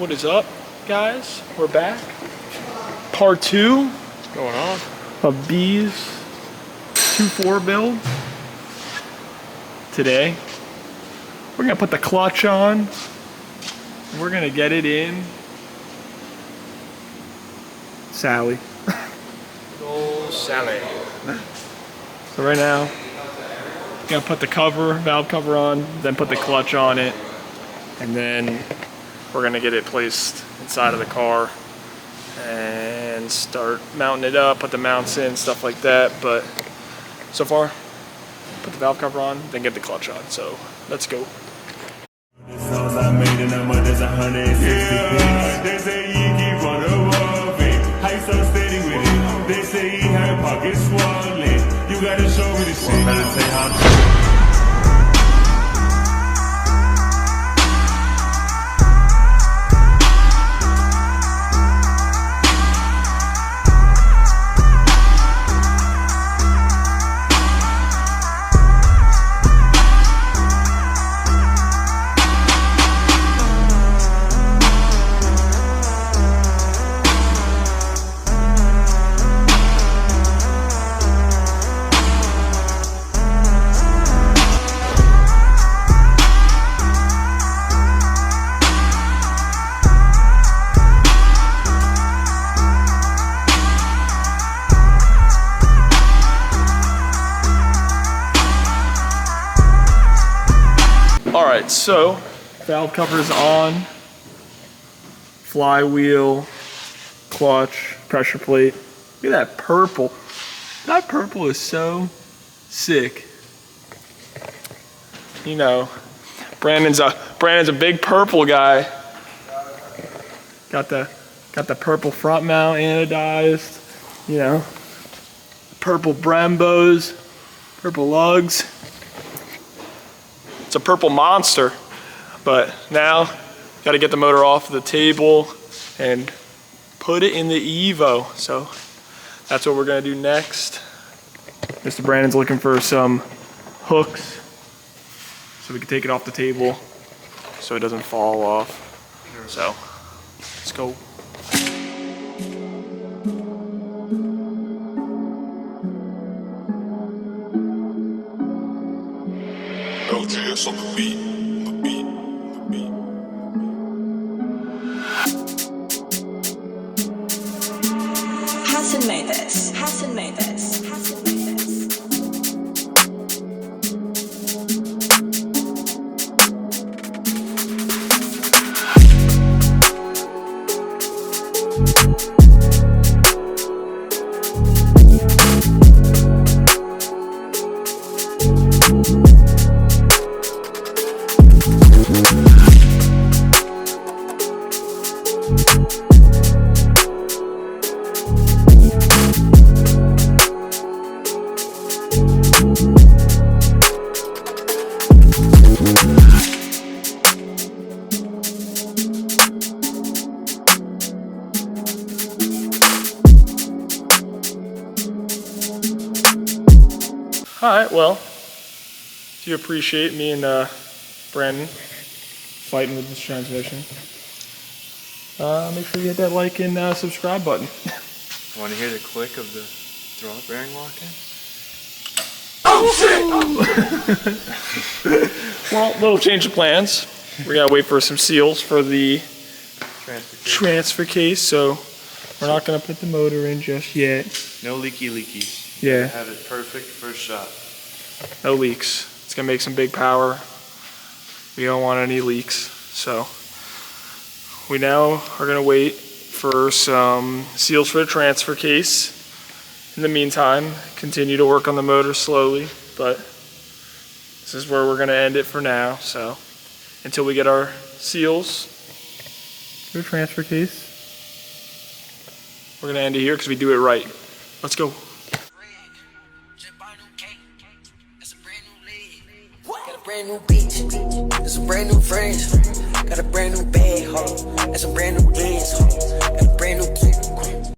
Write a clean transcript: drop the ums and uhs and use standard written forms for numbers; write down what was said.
What is up, guys? We're back. Part 2. What's going on? Of B's 2.4 build. Today, we're gonna put the clutch on. We're gonna get it in Sally. Old Sally. So right now, gonna put the cover, valve cover on, then put the clutch on it, and then we're gonna get it placed inside of the car and start mounting it up, put the mounts in, stuff like that. But so far, put the valve cover on, then get the clutch on. So let's go. They say he had pockets swollen. You gotta show me the shit. Meditate how. Alright, so valve cover's on, flywheel, clutch, pressure plate. Look at that purple. That purple is so sick. You know, Brandon's a big purple guy. Got the purple front mount anodized, you know. Purple Brembos, purple lugs. It's a purple monster, but now got to get the motor off the table and put it in the Evo. So that's what we're gonna do next. Mr. Brandon's looking for some hooks so we can take it off the table so it doesn't fall off. So let's go. LJS on the beat, Hassan made this. Hassan made this. Hassan made this. Alright, well, if you appreciate me and Brandon fighting with this transmission, make sure you hit that like and subscribe button. Want to hear the click of the throttle bearing lock-in? Oh shit! Well, little change of plans. We gotta wait for some seals for the transfer case, so we're not gonna put the motor in just yet. No leaky. Yeah. Have it perfect first shot. No leaks. It's gonna make some big power. We don't want any leaks, so we now are gonna wait for some seals for the transfer case. In the meantime, continue to work on the motor slowly, but this is where we're gonna end it for now. So until we get our seals for the transfer case, we're gonna end it here because we do it right. Let's go. Brand new beach, there's some brand new friends. Got a brand new bag, ho. And some brand new bands, ho. Got a brand new key.